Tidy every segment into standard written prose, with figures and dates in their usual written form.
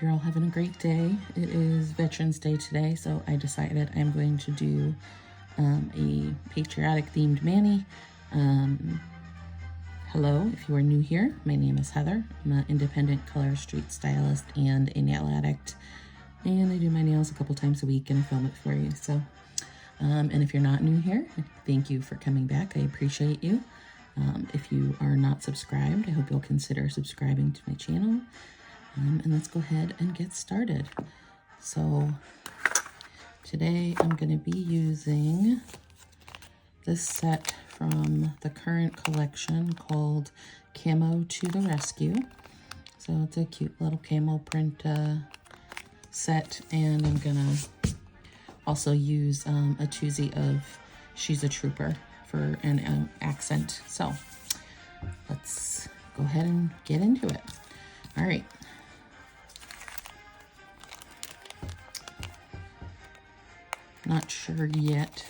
hope you're all having a great day. It is Veterans Day today, so I decided I'm going to do a patriotic themed mani. Hello, if you are new here, my name is Heather. I'm an independent ColorStreet stylist and a nail addict, and I do my nails a couple times a week and I film it for you. So, and if you're not new here, thank you for coming back. I appreciate you. If you are not subscribed, I hope you'll consider subscribing to my channel. And let's go ahead and get started. So today I'm going to be using this set from the current collection called Camo to the Rescue. So it's a cute little camo print set, and I'm going to also use a twosie of She's a Trooper for an accent. So let's go ahead and get into it. All right. Not sure yet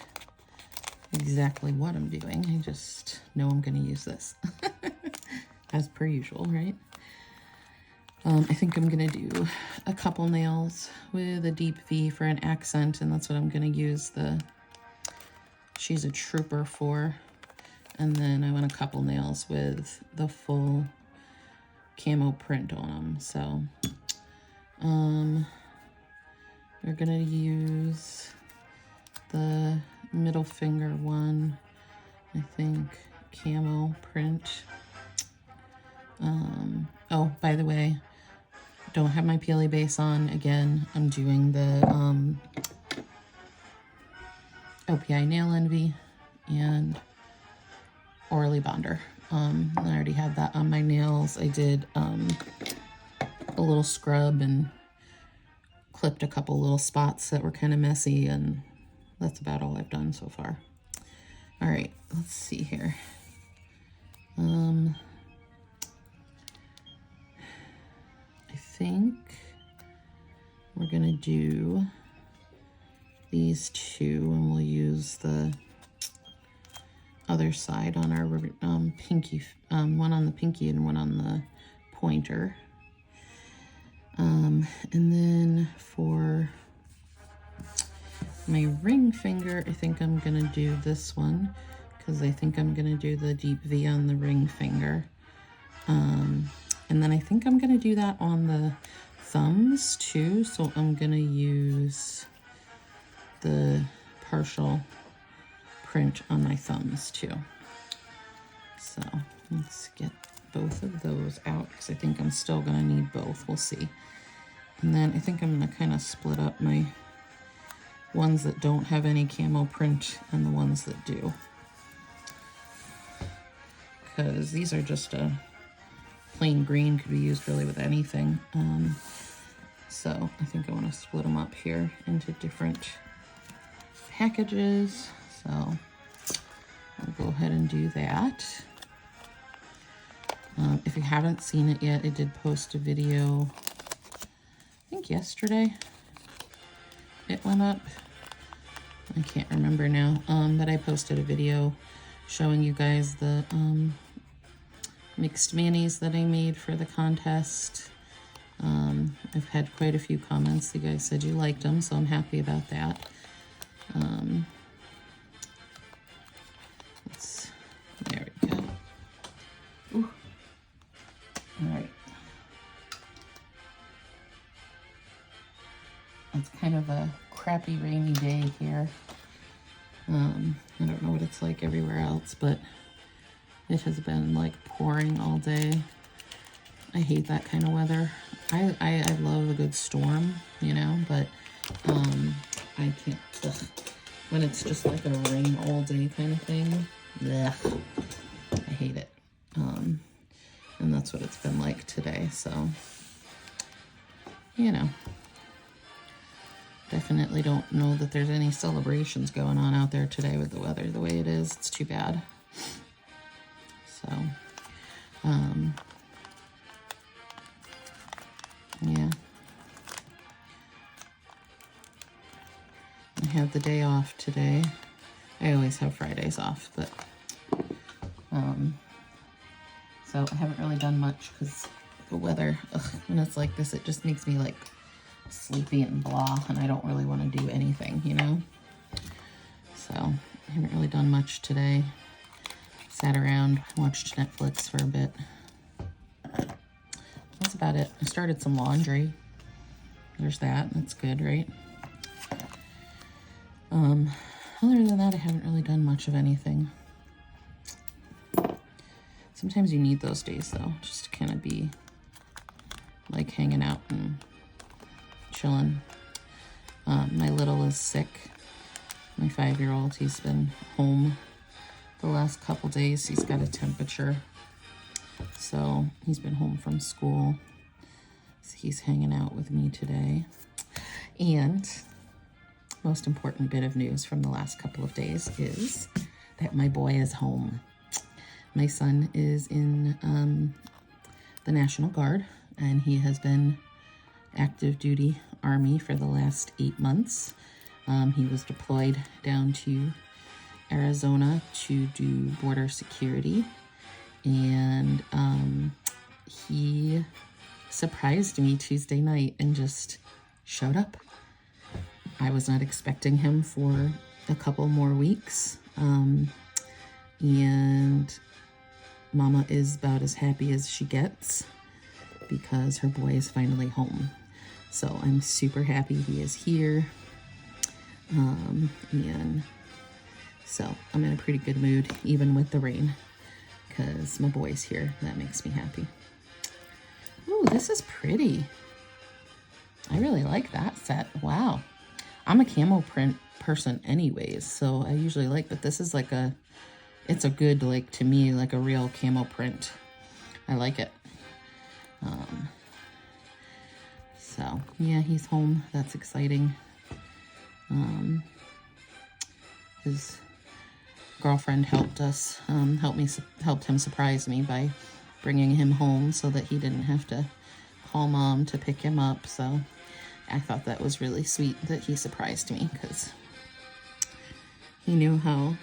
exactly what I'm doing. I just know I'm going to use this as per usual, right? I think I'm going to do a couple nails with a deep V for an accent, and that's what I'm going to use the She's a Trooper for. And then I want a couple nails with the full camo print on them. So we're going to use the middle finger one, I think, camo print. Oh, by the way, don't have my peely base on. Again, I'm doing the OPI Nail Envy and Orly Bonder. I already have that on my nails. I did a little scrub and clipped a couple little spots that were kind of messy, and that's about all I've done so far. All right, let's see here. I think we're gonna do these two, and we'll use the other side on our pinky, one on the pinky and one on the pointer. And then for my ring finger, I think I'm gonna do this one because I think I'm gonna do the deep V on the ring finger. And then I think I'm gonna do that on the thumbs too, so I'm gonna use the partial print on my thumbs too. So let's get both of those out because I think I'm still gonna need both. We'll see. And then I think I'm gonna kind of split up my ones that don't have any camo print and the ones that do, because these are just a plain green, could be used really with anything. So I think I want to split them up here into different packages. So I'll go ahead and do that. If you haven't seen it yet, I did post a video, I think yesterday it went up. I can't remember now, but I posted a video showing you guys the mixed manis that I made for the contest. I've had quite a few comments. You guys said you liked them, so I'm happy about that. There we go. Ooh. All right. It's kind of a crappy rainy day here. I don't know what it's like everywhere else, but it has been like pouring all day. I hate that kind of weather. I love a good storm, you know, but I can't, when it's just like a rain all day kind of thing, ugh, I hate it. And that's what it's been like today, so, you know. Definitely don't know that there's any celebrations going on out there today with the weather the way it is. It's too bad. So, yeah. I have the day off today. I always have Fridays off, but, so I haven't really done much because the weather, when it's like this, it just makes me like sleepy and blah, and I don't really want to do anything, you know? So I haven't really done much today. Sat around, watched Netflix for a bit. That's about it. I started some laundry. There's that. That's good, right? Other than that, I haven't really done much of anything. Sometimes you need those days, though, just to kind of be like hanging out and chilling. My little is sick. My 5-year-old, he's been home the last couple days. He's got a temperature, so he's been home from school. So he's hanging out with me today. And most important bit of news from the last couple of days is that my boy is home. My son is in the National Guard, and he has been active duty Army for the last 8 months. He was deployed down to Arizona to do border security, and he surprised me Tuesday night and just showed up. I was not expecting him for a couple more weeks, and Mama is about as happy as she gets because her boy is finally home. So I'm super happy he is here, and so I'm in a pretty good mood, even with the rain, because my boy's here. That makes me happy. Ooh, this is pretty. I really like that set. Wow. I'm a camo print person anyways, so I usually like, but this is like it's a good, like, to me, like a real camo print. I like it. So yeah, he's home. That's exciting. His girlfriend helped him surprise me by bringing him home so that he didn't have to call Mom to pick him up. So I thought that was really sweet that he surprised me, because he knew how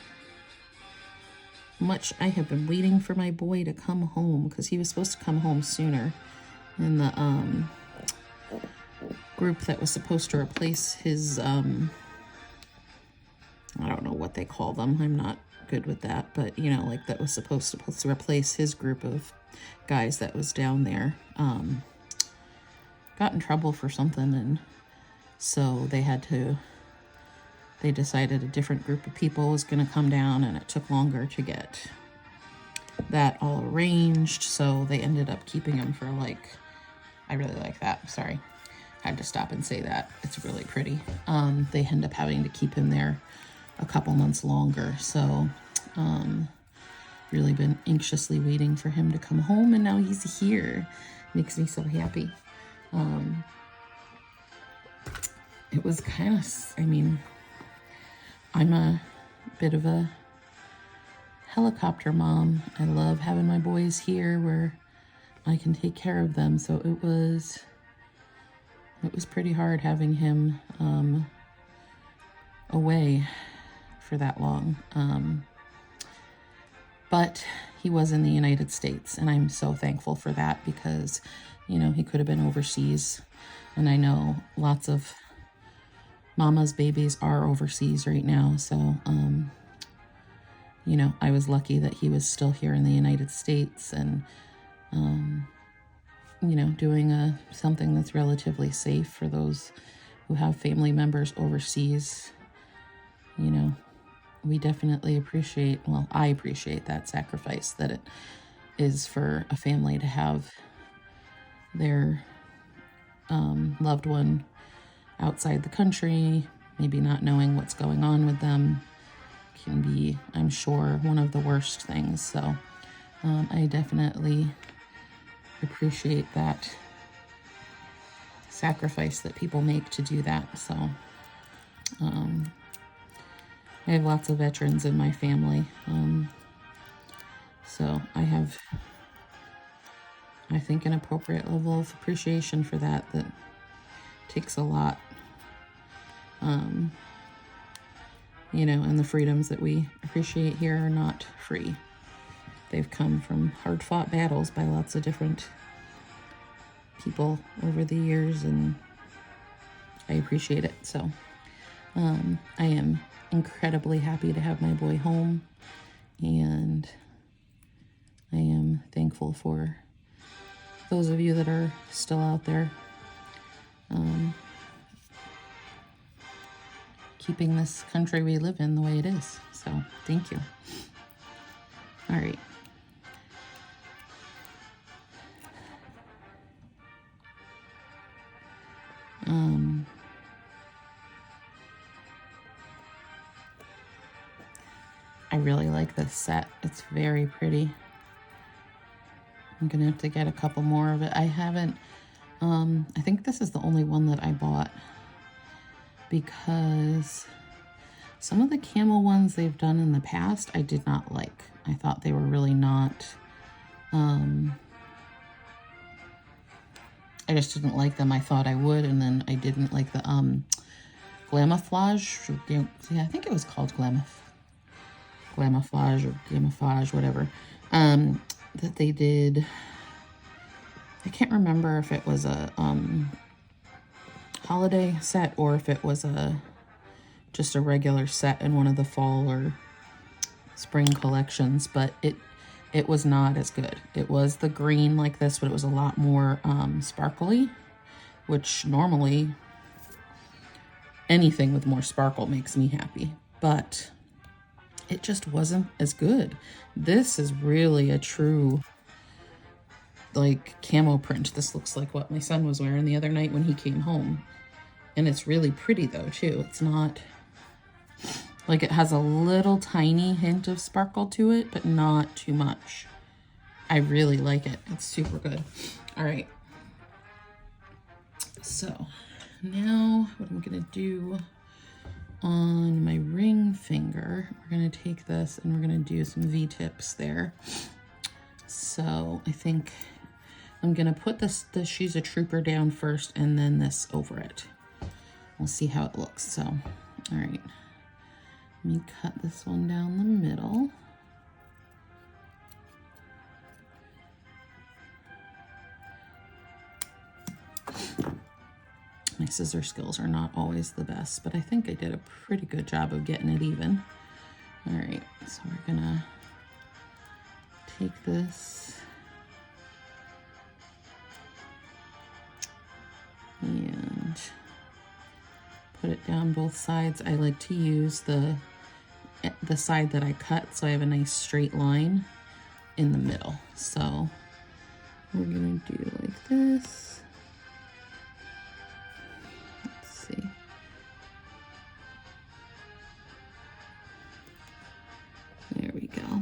much I have been waiting for my boy to come home, because he was supposed to come home sooner. And the group that was supposed to replace his, I don't know what they call them. I'm not good with that, but you know, like that was supposed to replace his group of guys that was down there. Got in trouble for something, and so they decided a different group of people was going to come down, and it took longer to get that all arranged, so they ended up keeping him for like, I really like that, sorry, had to stop and say that, it's really pretty. They end up having to keep him there a couple months longer, so really been anxiously waiting for him to come home, and now he's here. Makes me so happy. It was kind of, I mean, I'm a bit of a helicopter mom. I love having my boys here where I can take care of them. So it was pretty hard having him away for that long. But he was in the United States, and I'm so thankful for that, because, you know, he could have been overseas. And I know lots of mama's babies are overseas right now. So, you know, I was lucky that he was still here in the United States, and, you know, doing something that's relatively safe for those who have family members overseas. You know, we definitely appreciate, well, I appreciate that sacrifice that it is for a family to have their loved one outside the country, maybe not knowing what's going on with them, can be, I'm sure, one of the worst things. So I definitely appreciate that sacrifice that people make to do that. So I have lots of veterans in my family, so I have, I think, an appropriate level of appreciation for that takes a lot. You know, and the freedoms that we appreciate here are not free. They've come from hard-fought battles by lots of different people over the years, and I appreciate it. So I am incredibly happy to have my boy home, and I am thankful for those of you that are still out there keeping this country we live in the way it is. So thank you. All right. I really like this set. It's very pretty. I'm gonna have to get a couple more of it. I haven't, I think this is the only one that I bought, because some of the camo ones they've done in the past I did not like. I thought they were really not, I just didn't like them. I thought I would, and then I didn't like the Glamouflage. Yeah, I think it was called Glamouflage or Gamifage, whatever. That they did. I can't remember if it was a holiday set or if it was just a regular set in one of the fall or spring collections, but it was not as good. It was the green like this, but it was a lot more sparkly, which normally anything with more sparkle makes me happy, but it just wasn't as good. This is really a true like camo print. This looks like what my son was wearing the other night when he came home. And it's really pretty though too. It's not like, it has a little tiny hint of sparkle to it, but not too much. I really like it. It's super good. All right. So now what I'm gonna do on my ring finger, we're gonna take this and we're gonna do some V-tips there. So I think I'm gonna put the She's a Trooper down first and then this over it. We'll see how it looks. So, all right, let me cut this one down the middle. My scissor skills are not always the best, but I think I did a pretty good job of getting it even. All right, so we're gonna take this and put it down both sides. I like to use the side that I cut, so I have a nice straight line in the middle. So we're gonna do like this. See. There we go.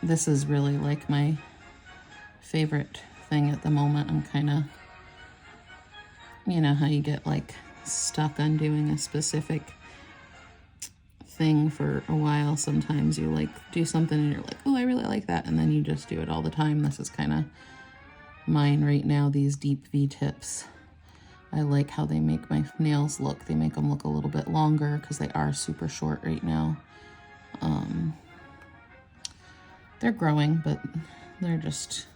This is really like my favorite thing at the moment. I'm kind of, you know how you get like stuck on doing a specific thing for a while. Sometimes you like do something and you're like, oh, I really like that. And then you just do it all the time. This is kind of mine right now, these deep V-tips. I like how they make my nails look. They make them look a little bit longer because they are super short right now. They're growing, but they're just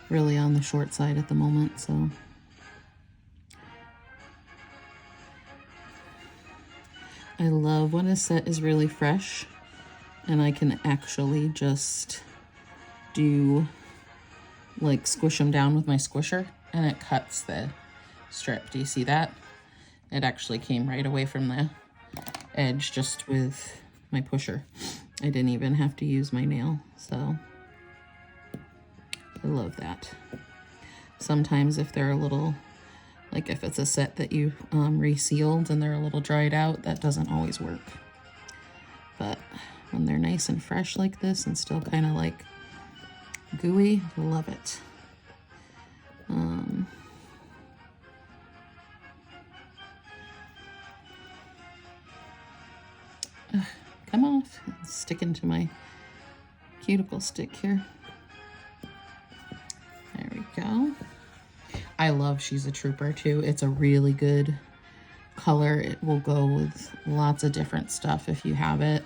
really on the short side at the moment, so. I love when a set is really fresh and I can actually just do like squish them down with my squisher and it cuts the strip. Do you see that? It actually came right away from the edge just with my pusher. I didn't even have to use my nail, so I love that. Sometimes if they're a little, like if it's a set that you resealed and they're a little dried out, that doesn't always work. But when they're nice and fresh like this and still kind of like gooey, love it. Come off. It's sticking to my cuticle stick here. There we go. I love She's a Trooper too. It's a really good color. It will go with lots of different stuff if you have it.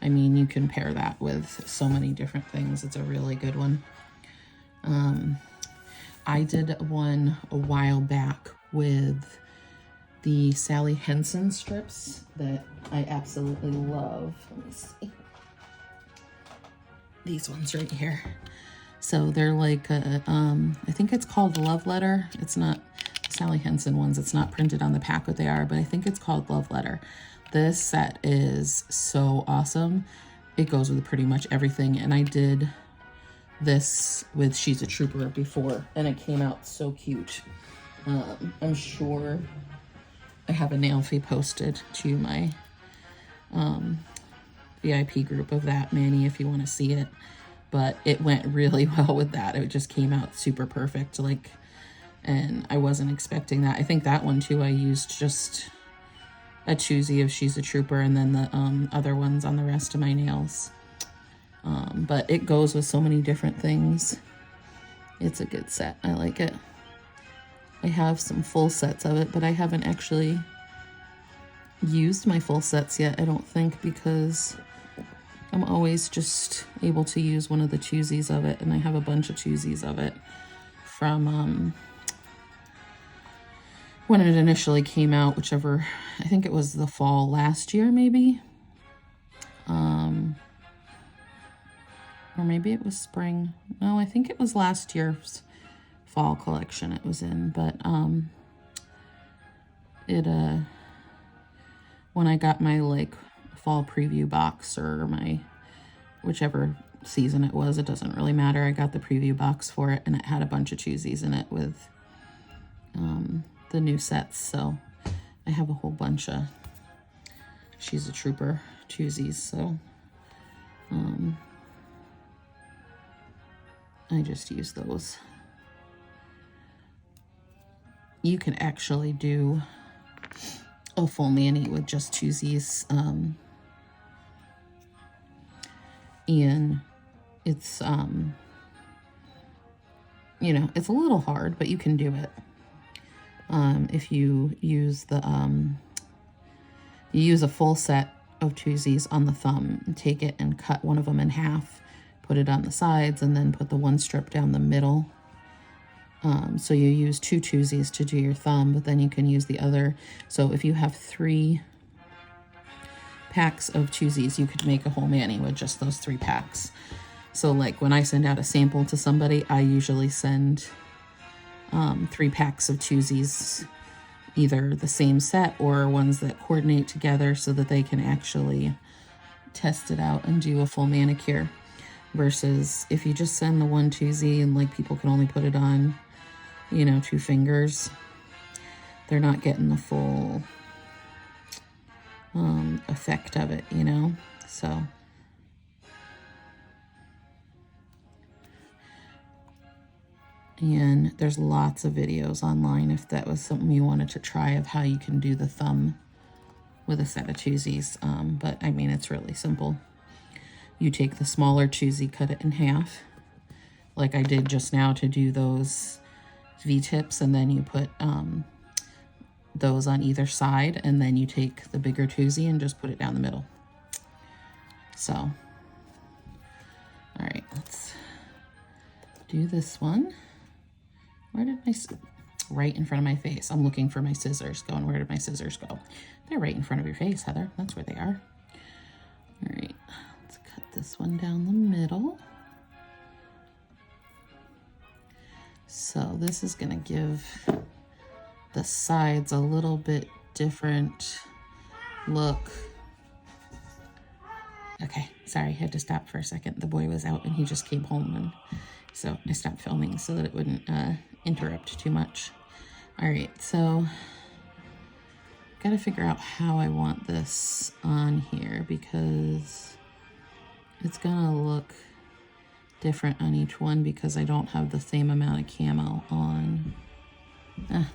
I mean, you can pair that with so many different things. It's a really good one. I did one a while back with the Sally Henson strips that I absolutely love. Let me see. These ones right here. So they're like, I think it's called Love Letter. It's not Sally Henson ones. It's not printed on the pack what they are, but I think it's called Love Letter. This set is so awesome. It goes with pretty much everything. And I did this with She's a Trooper before, and it came out so cute. I'm sure I have a nail fee posted to my VIP group of that, Manny, if you want to see it. But it went really well with that. It just came out super perfect, like, and I wasn't expecting that. I think that one too, I used just a choosie of She's a Trooper and then the other ones on the rest of my nails. But it goes with so many different things. It's a good set. I like it. I have some full sets of it, but I haven't actually used my full sets yet, I don't think, because I'm always just able to use one of the choosies of it, and I have a bunch of choosies of it from when it initially came out, whichever, I think it was the fall last year, maybe. Or maybe it was spring. No, I think it was last year's fall collection it was in, but when I got my like fall preview box, or my whichever season it was, it doesn't really matter. I got the preview box for it, and it had a bunch of choosies in it with the new sets. So I have a whole bunch of She's a Trooper choosies. So I just use those. You can actually do a full mani with just choosies. And it's, you know, it's a little hard, but you can do it. If you use the, you use a full set of choosies on the thumb, and take it and cut one of them in half, put it on the sides, and then put the one strip down the middle. So you use 2 choosies to do your thumb, but then you can use the other. So if you have 3 packs of choosies, you could make a whole mani with just those 3 packs. So like when I send out a sample to somebody, I usually send 3 packs of choosies, either the same set or ones that coordinate together so that they can actually test it out and do a full manicure. Versus if you just send the one choosie and like people can only put it on, you know, 2 fingers, they're not getting the full effect of it, you know. So and there's lots of videos online if that was something you wanted to try, of how you can do the thumb with a set of choosies. But I mean, it's really simple. You take the smaller choosie, cut it in half, like I did just now to do those V-tips, and then you put those on either side, and then you take the bigger choosie and just put it down the middle. So, all right, let's do this one. Where did my, right in front of my face. I'm looking for my scissors, going, where did my scissors go? They're right in front of your face, Heather. That's where they are. All right. Cut this one down the middle. So this is going to give the sides a little bit different look. Okay, sorry, I had to stop for a second. The boy was out and he just came home, and so I stopped filming so that it wouldn't interrupt too much. All right, so got to figure out how I want this on here, because it's gonna look different on each one because I don't have the same amount of camo on.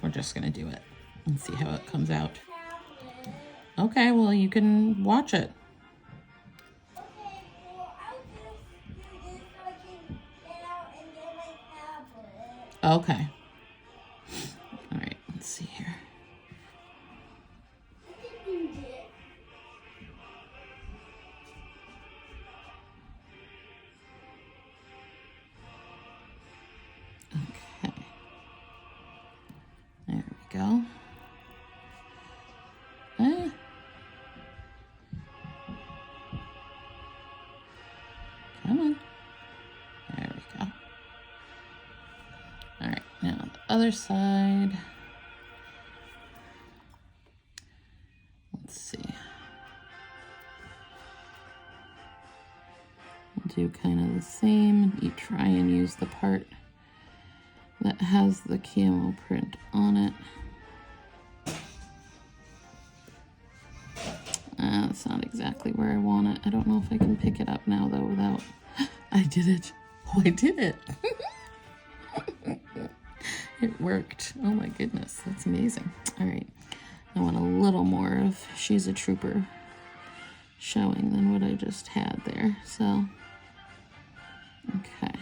We're just gonna do it and see how it comes out. Okay, well, you can watch it. Okay. All right, let's see here. other side. Let's see. We'll do kind of the same. You try and use the part that has the camo print on it. That's not exactly where I want it. I don't know if I can pick it up now though without... I did it. Oh, I did it. It worked. Oh my goodness, that's amazing. All right, I want a little more of She's a Trooper showing than what I just had there. So, okay.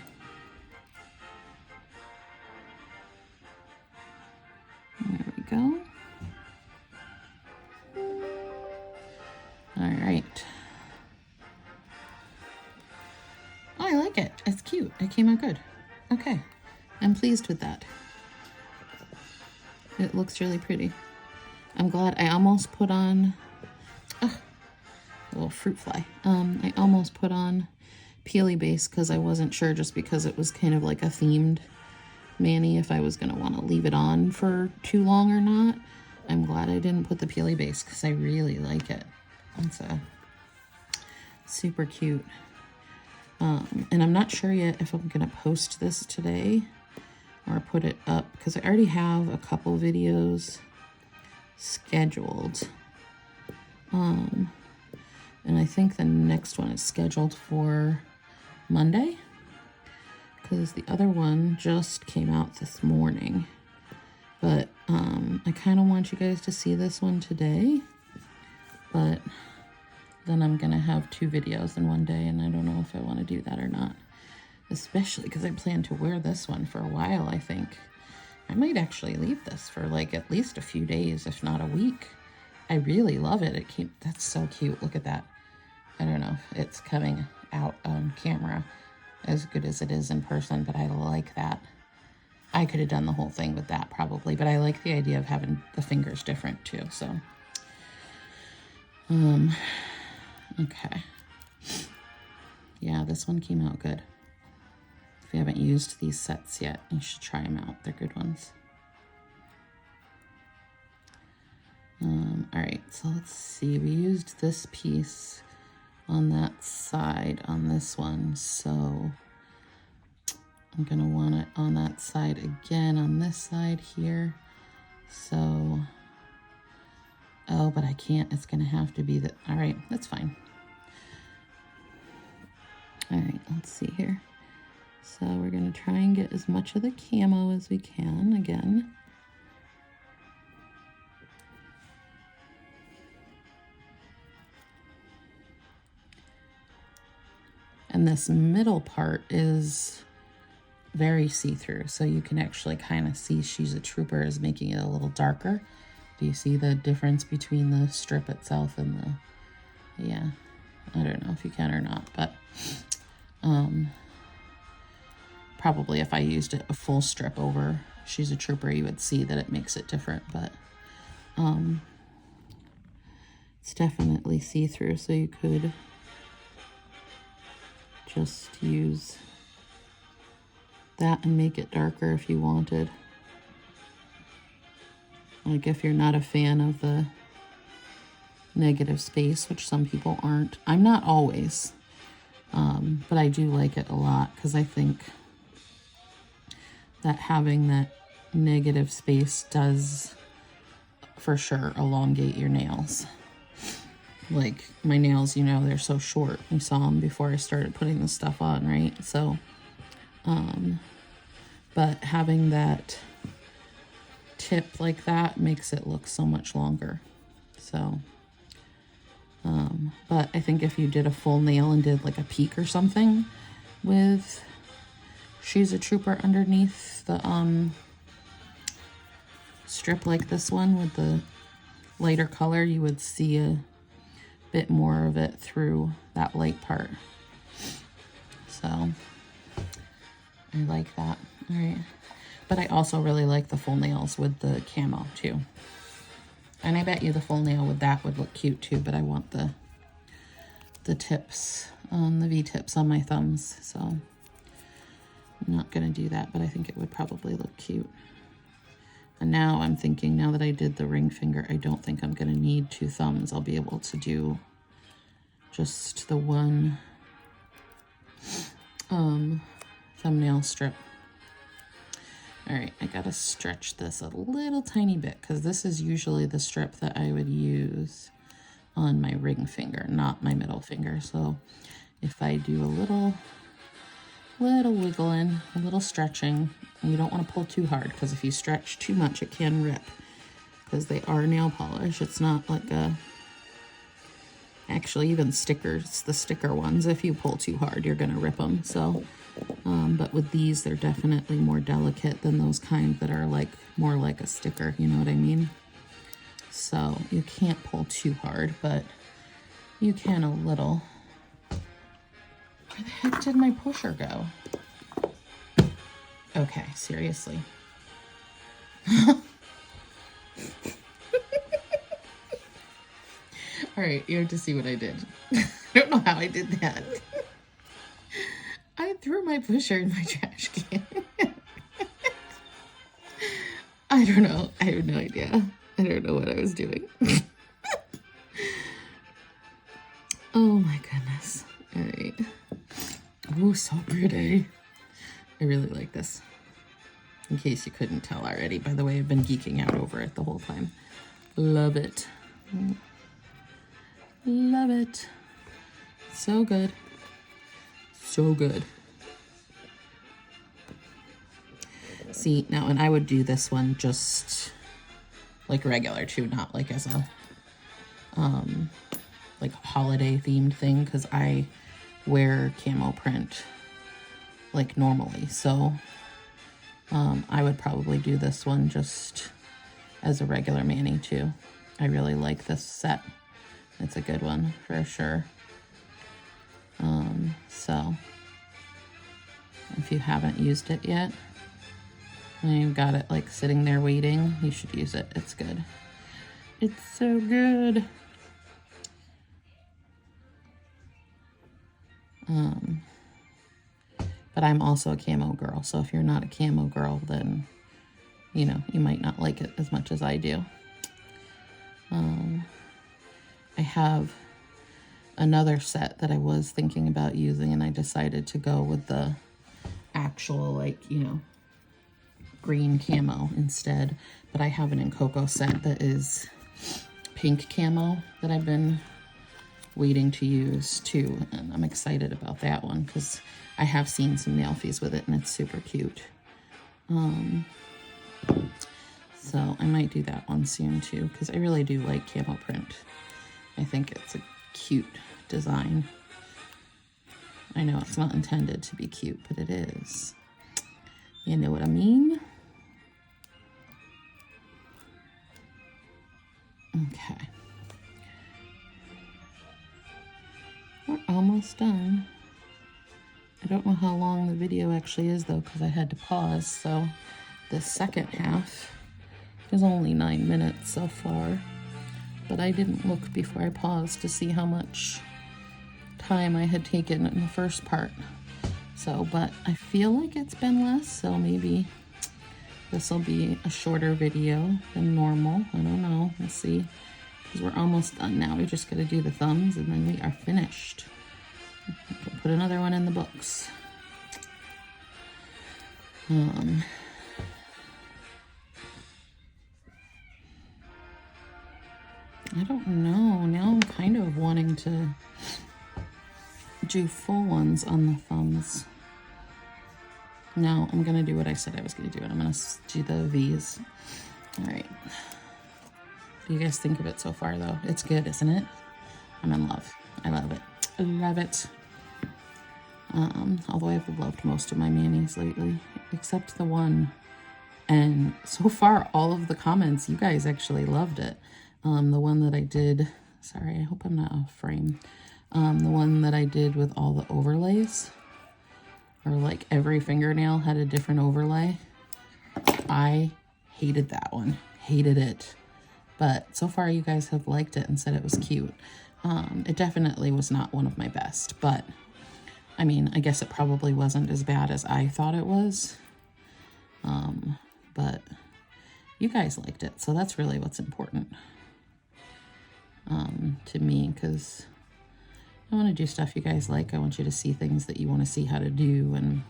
There we go. All right. Oh, I like it. It's cute. It came out good. Okay. I'm pleased with that. It looks really pretty. I'm glad I almost put on a little fruit fly. I almost put on Peely Base because I wasn't sure, just because it was kind of like a themed mani, if I was going to want to leave it on for too long or not. I'm glad I didn't put the Peely Base because I really like it. It's a super cute. And I'm not sure yet if I'm going to post this today or put it up, because I already have a couple videos scheduled. And I think the next one is scheduled for Monday, because the other one just came out this morning. But I kind of want you guys to see this one today, but then I'm gonna have 2 videos in one day, and I don't know if I want to do that or not, especially because I plan to wear this one for a while. I think I might actually leave this for like at least a few days, if not a week. I really love it. That's so cute. Look at that. I don't know if it's coming out on camera as good as it is in person, but I like that. I could have done the whole thing with that probably, but I like the idea of having the fingers different too. So, okay. Yeah, this one came out good. If you haven't used these sets yet, you should try them out. They're good ones. All right, so let's see. We used this piece on that side on this one, so I'm gonna want it on that side again on this side here. So, oh, but I can't. It's gonna have to be all right, that's fine. All right, let's see here. So we're gonna try and get as much of the camo as we can again. And this middle part is very see-through, so you can actually kind of see She's a Trooper is making it a little darker. Do you see the difference between the strip itself and the, yeah, I don't know if you can or not, but probably if I used a full strip over She's a Trooper, you would see that it makes it different, but it's definitely see-through, so you could just use that and make it darker if you wanted. Like if you're not a fan of the negative space, which some people aren't. I'm not always, but I do like it a lot because I think that having that negative space does for sure elongate your nails. Like my nails, you know, they're so short. You saw them before I started putting this stuff on, right? So, but having that tip like that makes it look so much longer. So, but I think if you did a full nail and did like a peak or something with She's a Trooper underneath the strip like this one with the lighter color, you would see a bit more of it through that light part. So I like that. All right, but I also really like the full nails with the camo too, and I bet you the full nail with that would look cute too, but I want the tips, the V-tips on my thumbs, so I'm not gonna do that, but I think it would probably look cute. And now I'm thinking, now that I did the ring finger, I don't think I'm going to need 2 thumbs. I'll be able to do just the one thumbnail strip. All right, I got to stretch this a little tiny bit because this is usually the strip that I would use on my ring finger, not my middle finger. So if I do a little wiggling, a little stretching, and you don't want to pull too hard because if you stretch too much, it can rip because they are nail polish. It's not like actually even stickers, the sticker ones, if you pull too hard, you're going to rip them. So, but with these, they're definitely more delicate than those kind that are like more like a sticker, you know what I mean? So you can't pull too hard, but you can a little. Where the heck did my pusher go? Okay, seriously. All right, you have to see what I did. I don't know how I did that. I threw my pusher in my trash can. I don't know. I have no idea. I don't know what I was doing. Oh my goodness. All right. Oh, so pretty. I really like this. In case you couldn't tell already. By the way, I've been geeking out over it the whole time. Love it. Love it. So good. So good. See, now, and I would do this one just like regular too, not like as a like holiday themed thing, because I wear camo print like normally. So I would probably do this one just as a regular mani too. I really like this set. It's a good one for sure. So if you haven't used it yet, and you've got it like sitting there waiting, you should use it. It's good. It's so good. But I'm also a camo girl, so if you're not a camo girl, then, you know, you might not like it as much as I do. I have another set that I was thinking about using, and I decided to go with the actual, like, you know, green camo instead. But I have an Coco set that is pink camo that I've been waiting to use too, and I'm excited about that one because I have seen some nail fees with it and it's super cute. So I might do that one soon too, because I really do like camo print. I think it's a cute design. I know it's not intended to be cute, but it is. You know what I mean? Okay. We're almost done. I don't know how long the video actually is though, because I had to pause. So the second half is only 9 minutes so far, but I didn't look before I paused to see how much time I had taken in the first part. So, but I feel like it's been less, so maybe this will be a shorter video than normal. I don't know. We'll see. Because we're almost done now. We just got to do the thumbs and then we are finished. Put another one in the books. I don't know. Now I'm kind of wanting to do full ones on the thumbs. No, I'm going to do what I said I was going to do. I'm going to do the V's. All right. What do you guys think of it so far, though? It's good, isn't it? I'm in love. I love it. I love it. Although I've loved most of my manis lately, except the one. And so far, all of the comments, you guys actually loved it. The one that I did, sorry, I hope I'm not off frame. The one that I did with all the overlays, or like every fingernail had a different overlay. I hated that one, hated it. But so far you guys have liked it and said it was cute. It definitely was not one of my best, but I mean, I guess it probably wasn't as bad as I thought it was. But you guys liked it. So that's really what's important to me, because I want to do stuff you guys like. I want you to see things that you want to see how to do, and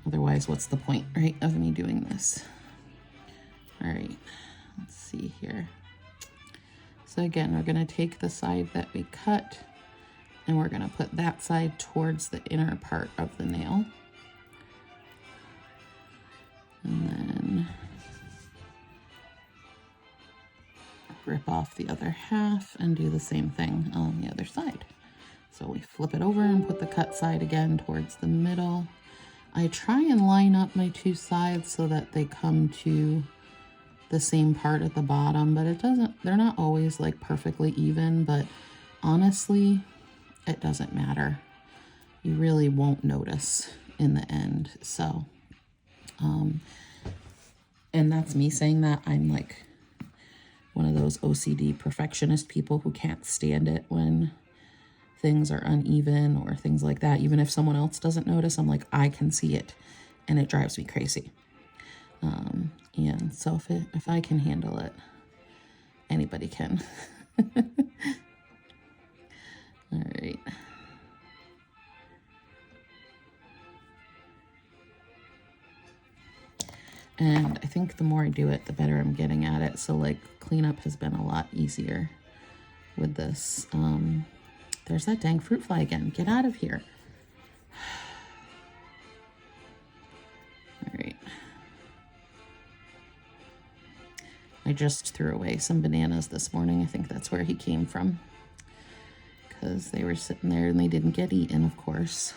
otherwise, what's the point, right, of me doing this? All right, let's see here. So again, we're going to take the side that we cut, and we're going to put that side towards the inner part of the nail. And then rip off the other half and do the same thing on the other side. So we flip it over and put the cut side again towards the middle. I try and line up my two sides so that they come to the same part at the bottom, but they're not always like perfectly even, but honestly, it doesn't matter. You really won't notice in the end. So, and that's me saying that. I'm like one of those OCD perfectionist people who can't stand it when things are uneven or things like that. Even if someone else doesn't notice, I'm like, I can see it, and it drives me crazy. And so if I can handle it, anybody can. All right. And I think the more I do it, the better I'm getting at it. So like cleanup has been a lot easier with this. There's that dang fruit fly again. Get out of here. All right. I just threw away some bananas this morning. I think that's where he came from, because they were sitting there and they didn't get eaten, of course.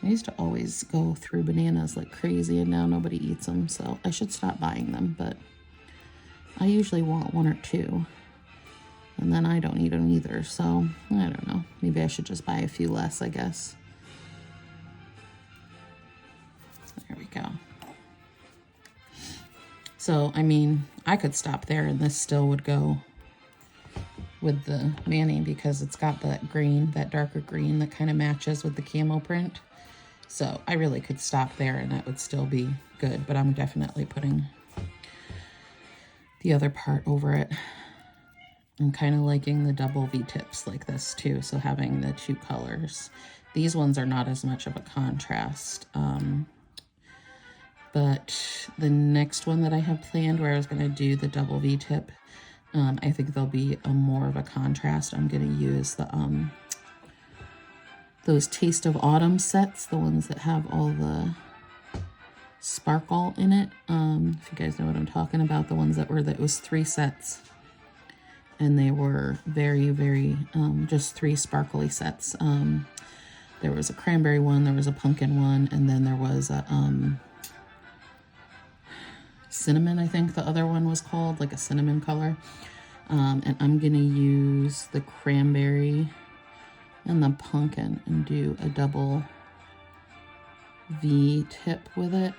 I used to always go through bananas like crazy, and now nobody eats them, so I should stop buying them, but I usually want one or two, and then I don't eat them either, so I don't know. Maybe I should just buy a few less, I guess. There we go. So, I mean, I could stop there and this still would go with the Manny, because it's got that green, that darker green that kind of matches with the camo print. So I really could stop there and that would still be good, but I'm definitely putting the other part over it. I'm kind of liking the double V-tips like this too, so having the two colors. These ones are not as much of a contrast. But the next one that I have planned, where I was going to do the double V-tip, I think there'll be a more of a contrast. I'm going to use the those Taste of Autumn sets, the ones that have all the sparkle in it. If you guys know what I'm talking about, the ones that was 3 sets, and they were very, very just 3 sparkly sets. There was a cranberry one, there was a pumpkin one, and then there was a cinnamon, I think the other one was called, like a cinnamon color. And I'm gonna use the cranberry and the pumpkin and do a double V tip with it.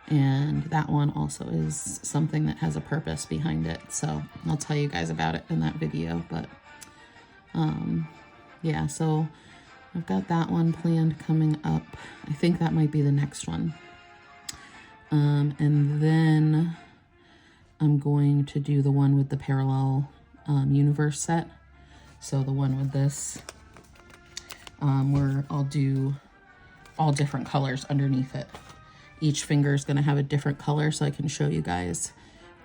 And that one also is something that has a purpose behind it, so I'll tell you guys about it in that video. But yeah, so I've got that one planned coming up. I think that might be the next one. And then I'm going to do the one with the parallel universe set. So the one with this, where I'll do all different colors underneath it. Each finger is going to have a different color, so I can show you guys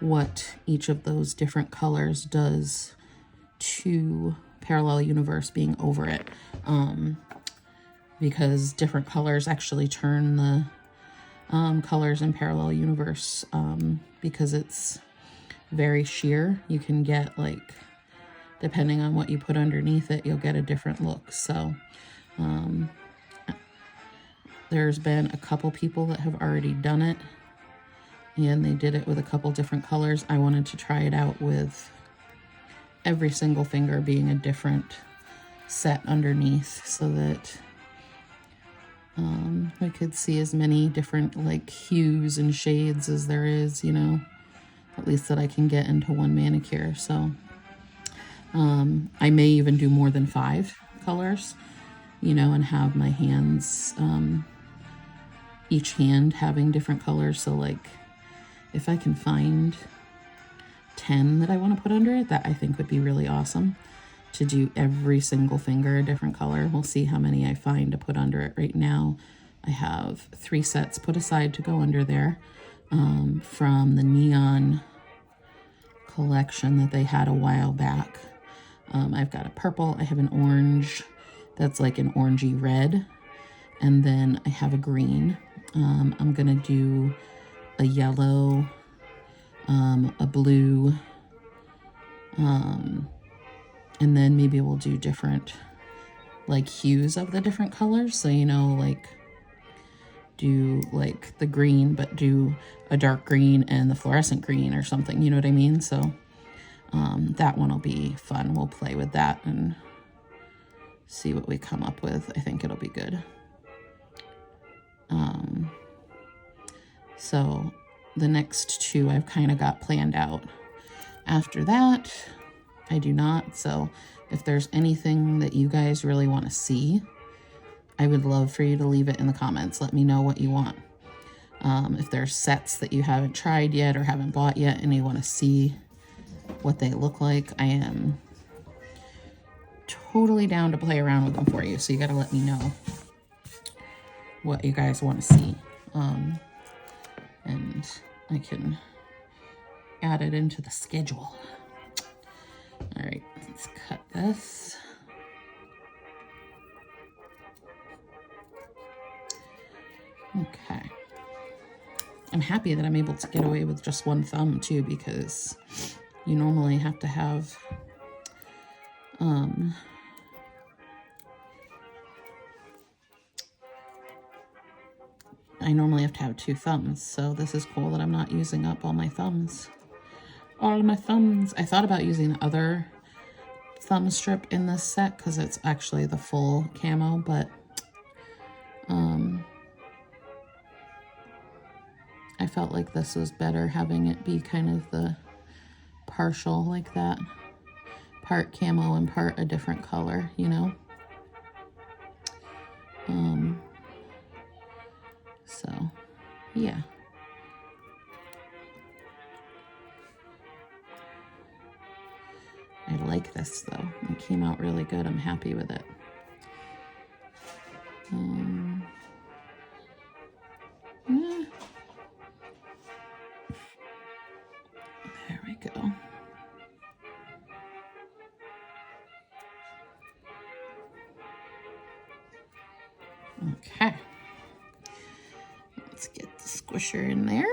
what each of those different colors does to parallel universe being over it. Because different colors actually turn the colors in parallel universe, because it's very sheer. You can get, like, depending on what you put underneath it, you'll get a different look. So there's been a couple people that have already done it, and they did it with a couple different colors. I wanted to try it out with every single finger being a different set underneath, so that we could see as many different, like, hues and shades as there is, you know, at least that I can get into one manicure. So I may even do more than 5 colors, you know, and have my hands each hand having different colors. So like if I can find 10 that I want to put under it, that I think would be really awesome, to do every single finger a different color. We'll see how many I find to put under it. Right now I have 3 sets put aside to go under there from the neon collection that they had a while back. I've got a purple, I have an orange that's like an orangey red, and then I have a green. I'm gonna do a yellow, a blue, and then maybe we'll do different like hues of the different colors. So, you know, like do like the green, but do a dark green and the fluorescent green or something, you know what I mean? So that one will be fun. We'll play with that and see what we come up with. I think it'll be good. So the next 2 I've kind of got planned out. After that, I do not. So if there's anything that you guys really want to see, I would love for you to leave it in the comments. Let me know what you want. If there's sets that you haven't tried yet or haven't bought yet and you want to see what they look like, I am totally down to play around with them for you. So you got to let me know what you guys want to see. And I can add it into the schedule. All right, let's cut this. Okay. I'm happy that I'm able to get away with just 1 thumb too, because you normally have to have I normally have to have 2 thumbs, so this is cool that I'm not using up all my thumbs. All my thumbs. I thought about using the other thumb strip in this set because it's actually the full camo, but I felt like this was better, having it be kind of the partial like that. Part camo and part a different color, you know? So, yeah. I like this though. It came out really good. I'm happy with it. Yeah. There we go. Okay. Let's get the squisher in there.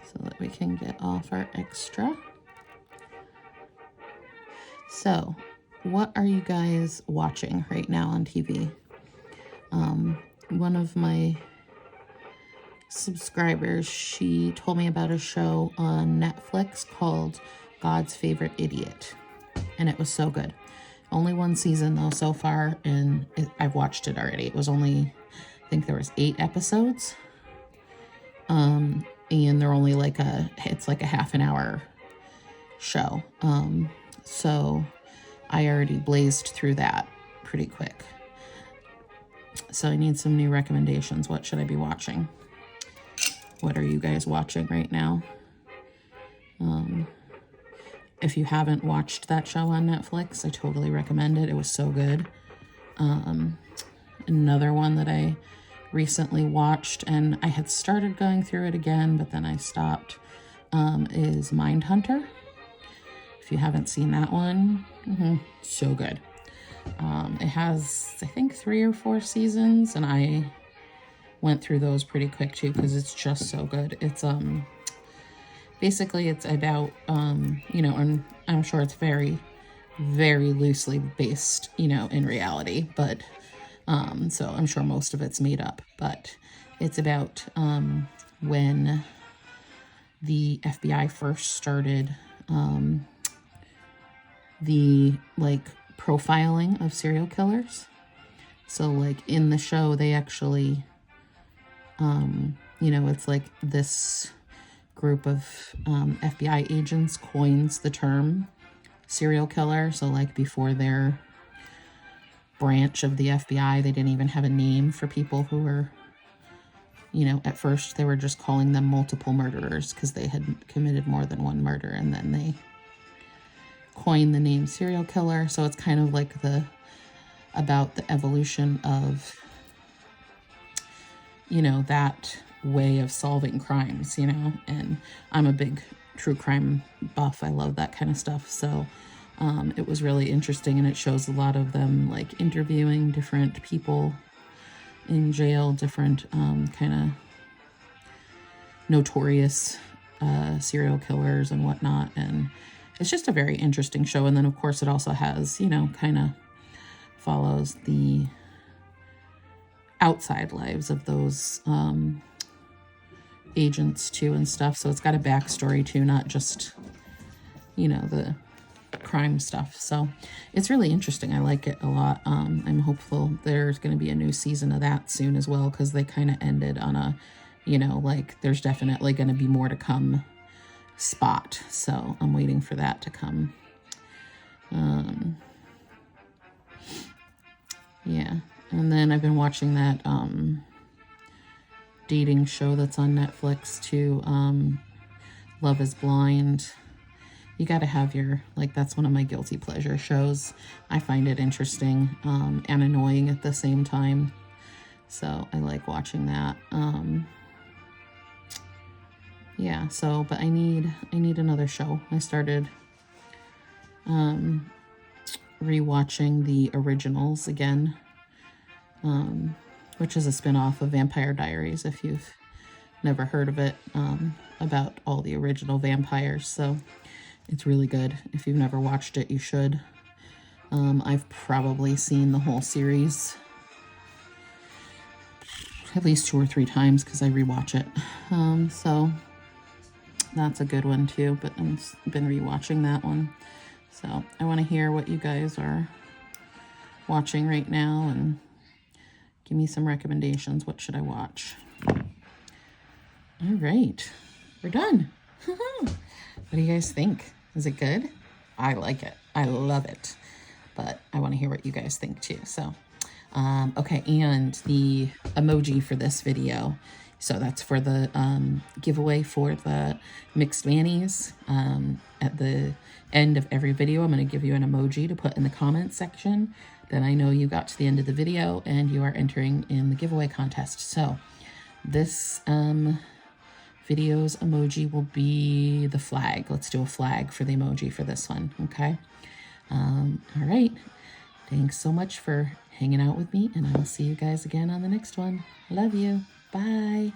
So that we can get off our extra. So, what are you guys watching right now on TV? One of my subscribers, she told me about a show on Netflix called God's Favorite Idiot, and it was so good. Only 1 season though so far, and I've watched it already. It was only, I think there was 8 episodes, and they're only like it's like a half an hour show. So I already blazed through that pretty quick. So I need some new recommendations. What should I be watching? What are you guys watching right now? If you haven't watched that show on Netflix, I totally recommend it. It was so good. Another one that I recently watched, and I had started going through it again, but then I stopped, is Mindhunter. If you haven't seen that one, so good. It has, I think, 3 or 4 seasons, and I went through those pretty quick too because it's just so good. It's basically it's about you know, and I'm sure it's very, very loosely based, you know, in reality, but so I'm sure most of it's made up, but it's about when the FBI first started the like profiling of serial killers. So like in the show, they actually, you know, it's like this group of FBI agents coins the term serial killer. So like before branch of the FBI. They didn't even have a name for people who were, you know, at first they were just calling them multiple murderers because they had committed more than one murder, and then they coined the name serial killer. So it's kind of like about the evolution of, you know, that way of solving crimes, you know. And I'm a big true crime buff. I love that kind of stuff. So it was really interesting, and it shows a lot of them like interviewing different people in jail, different kind of notorious serial killers and whatnot. And it's just a very interesting show. And then of course it also has, you know, kind of follows the outside lives of those agents too and stuff. So it's got a backstory too, not just, you know, the crime stuff. So it's really interesting. I like it a lot. I'm hopeful there's going to be a new season of that soon as well, because they kind of ended on a, you know, like there's definitely going to be more to come spot. So I'm waiting for that to come. Yeah. And then I've been watching that dating show that's on Netflix too, Love is Blind. You got to have your, like, that's one of my guilty pleasure shows. I find it interesting and annoying at the same time. So I like watching that. Yeah, so, but I need another show. I started rewatching The Originals again, which is a spin-off of Vampire Diaries, if you've never heard of it, about all the original vampires. So it's really good. If you've never watched it, you should. I've probably seen the whole series at least 2 or 3 times because I rewatch it. So that's a good one too, but I've been rewatching that one. So I want to hear what you guys are watching right now and give me some recommendations. What should I watch? All right, we're done. What do you guys think? Is it good? I like it. I love it. But I want to hear what you guys think too. So, okay, and the emoji for this video. So that's for the giveaway for the mixed manis. At the end of every video, I'm going to give you an emoji to put in the comments section. Then I know you got to the end of the video and you are entering in the giveaway contest. So this video's emoji will be the flag. Let's do a flag for the emoji for this one, okay? All right. Thanks so much for hanging out with me, and I'll see you guys again on the next one. Love you. Bye.